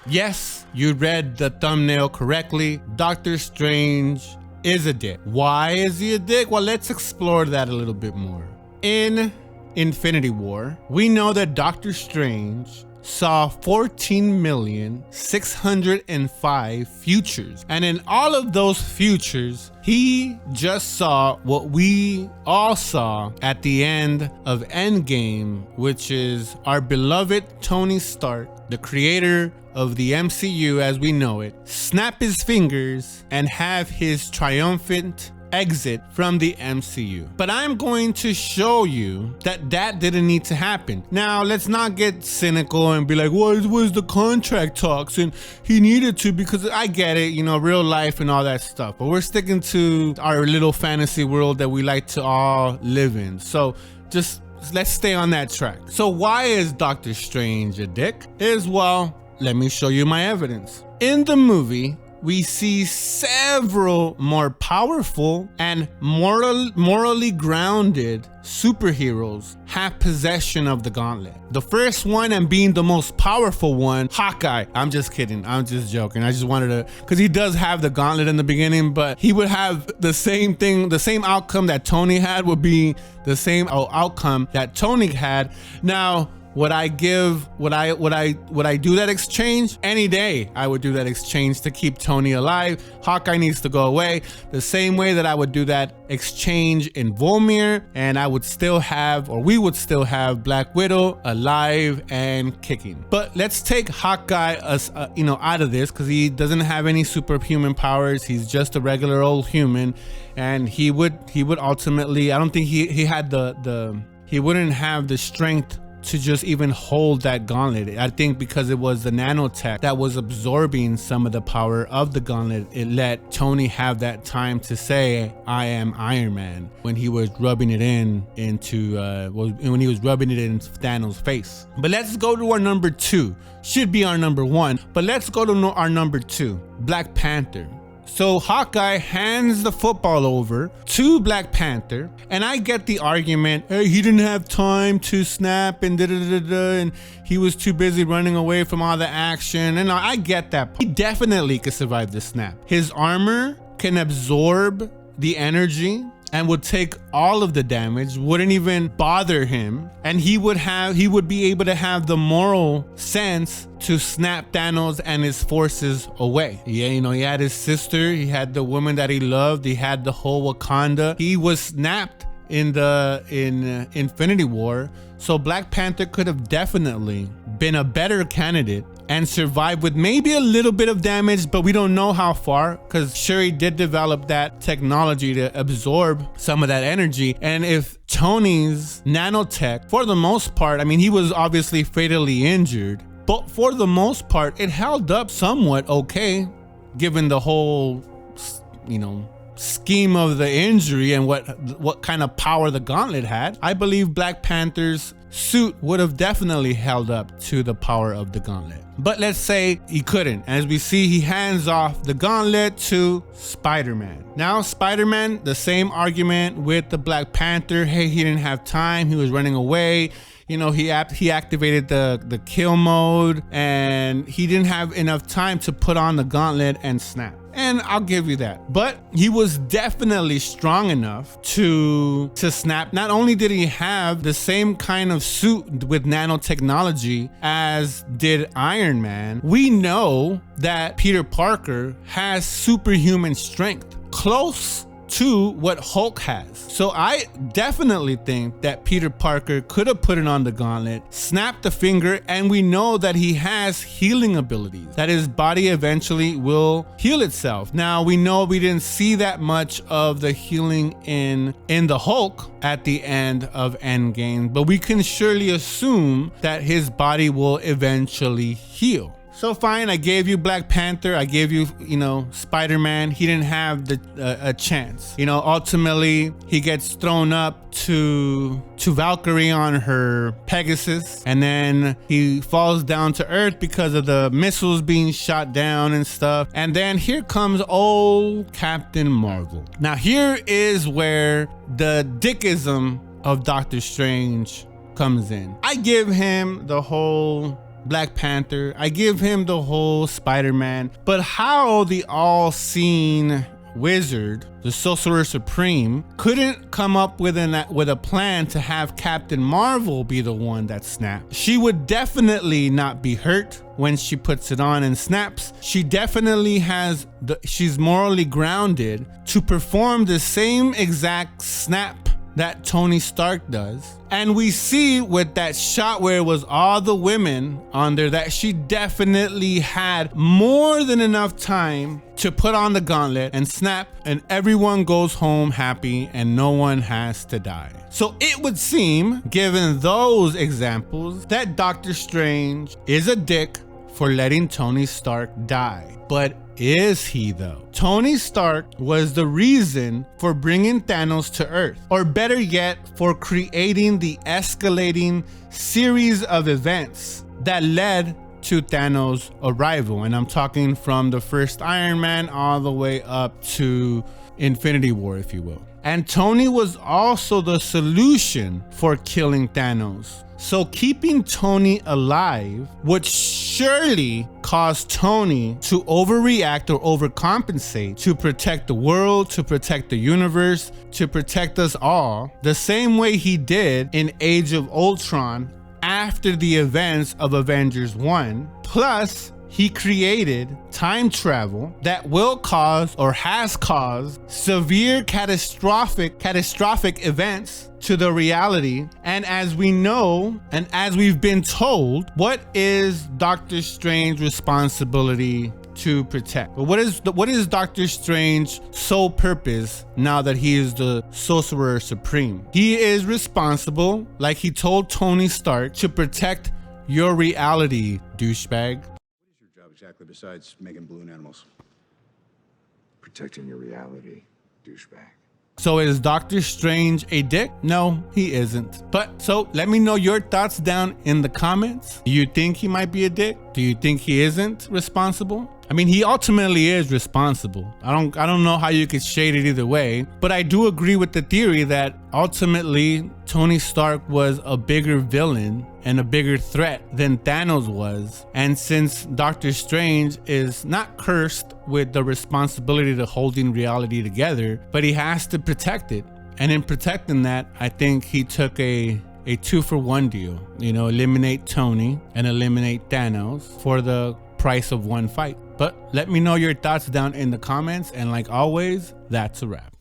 Yes, you read the thumbnail correctly. Doctor Strange is a dick. Why is he a dick? Well, let's explore that a little bit more. In Infinity War, we know that Doctor Strange saw 14,605 futures. And in all of those futures, he just saw what we all saw at the end of Endgame, which is our beloved Tony Stark, the creator of the MCU as we know it, snap his fingers and have his triumphant exit from the MCU. But I'm going to show you that that didn't need to happen. Now, let's not get cynical and be like, what was the contract talks? And he needed to, because I get it, you know, real life and all that stuff. But we're sticking to our little fantasy world that we like to all live in. So just let's stay on that track. So why is Doctor Strange a dick? Well, let me show you my evidence. In the movie, we see several more powerful and morally grounded superheroes have possession of the gauntlet. The first one, and being the most powerful one, Hawkeye. I'm just kidding. I'm just joking. I just wanted to, because he does have the gauntlet in the beginning, but he would have the same thing, the same outcome that Tony had would be the same outcome that Tony had. Now, would I do that exchange? Any day I would do that exchange to keep Tony alive. Hawkeye needs to go away. The same way that I would do that exchange in Vormir, and I would still have, or we would still have, Black Widow alive and kicking. But let's take Hawkeye out of this, because he doesn't have any superhuman powers. He's just a regular old human, and he would ultimately, I don't think he had he wouldn't have the strength to just even hold that gauntlet. I think because it was the nanotech that was absorbing some of the power of the gauntlet, it let Tony have that time to say, I am Iron Man, when he was rubbing it when he was rubbing it in Thanos' face. But let's go to our number two. Should be our number one, but let's go to our number two, Black Panther. So Hawkeye hands the football over to Black Panther, and I get the argument, hey, he didn't have time to snap and and he was too busy running away from all the action, and I get that. He definitely could survive the snap. His armor can absorb the energy and would take all of the damage, wouldn't even bother him, and he would be able to have the moral sense to snap Thanos and his forces away. Yeah, you know, he had his sister, he had the woman that he loved, he had the whole Wakanda. He was snapped in Infinity War, so Black Panther could have definitely been a better candidate and survive with maybe a little bit of damage, but we don't know how far, because Shuri did develop that technology to absorb some of that energy. And if Tony's nanotech, for the most part, I mean, he was obviously fatally injured, but for the most part, it held up somewhat okay, given the whole, you know, scheme of the injury and what kind of power the gauntlet had. I believe Black Panther's suit would have definitely held up to the power of the gauntlet. But let's say he couldn't. As we see, he hands off the gauntlet to Spider-Man. Now Spider-Man, the same argument with the Black Panther. Hey, he didn't have time. He was running away. You know, he activated the kill mode, and he didn't have enough time to put on the gauntlet and snap. And I'll give you that. But he was definitely strong enough to snap. Not only did he have the same kind of suit with nanotechnology as did Iron Man, we know that Peter Parker has superhuman strength, close to what Hulk has. So I definitely think that Peter Parker could have put it on the gauntlet, snapped the finger, and we know that he has healing abilities, that his body eventually will heal itself. Now, we know we didn't see that much of the healing in the Hulk at the end of Endgame, but we can surely assume that his body will eventually heal. So fine, I gave you Black Panther, I gave you, Spider-Man. He didn't have a chance. Ultimately, he gets thrown up to Valkyrie on her Pegasus, and then he falls down to Earth because of the missiles being shot down and stuff. And then here comes old Captain Marvel. Now here is where the dickism of Doctor Strange comes in. I give him the whole Black Panther. I give him the whole Spider-Man. But how the all-seeing wizard, the Sorcerer Supreme, couldn't come up with a plan to have Captain Marvel be the one that snaps. She would definitely not be hurt when she puts it on and snaps. She definitely she's morally grounded to perform the same exact snap that Tony Stark does. And we see with that shot where it was all the women on there that she definitely had more than enough time to put on the gauntlet and snap, and everyone goes home happy and no one has to die. So it would seem, given those examples, that Doctor Strange is a dick for letting Tony Stark die. But is he though? Tony Stark was the reason for bringing Thanos to Earth, or better yet, for creating the escalating series of events that led to Thanos' arrival. And I'm talking from the first Iron Man all the way up to Infinity War, if you will. And Tony was also the solution for killing Thanos. So keeping Tony alive would surely cause Tony to overreact or overcompensate to protect the world, to protect the universe, to protect us all, the same way he did in Age of Ultron after the events of Avengers 1. Plus, he created time travel that will cause, or has caused, severe catastrophic events to the reality. And as we know, and as we've been told, what is Doctor Strange's responsibility to protect? What is Doctor Strange's sole purpose now that he is the Sorcerer Supreme? He is responsible, like he told Tony Stark, to protect your reality, douchebag. Exactly, besides making balloon animals. Protecting your reality, douchebag. So is Doctor Strange a dick? No, he isn't. But so let me know your thoughts down in the comments. Do you think he might be a dick? Do you think he isn't responsible? I mean, he ultimately is responsible. I don't know how you could shade it either way, but I do agree with the theory that ultimately Tony Stark was a bigger villain and a bigger threat than Thanos was. And since Doctor Strange is not cursed with the responsibility to holding reality together, but he has to protect it. And in protecting that, I think he took a 2-for-1 deal. You know, eliminate Tony and eliminate Thanos for the price of one fight. But let me know your thoughts down in the comments, and like always, that's a wrap.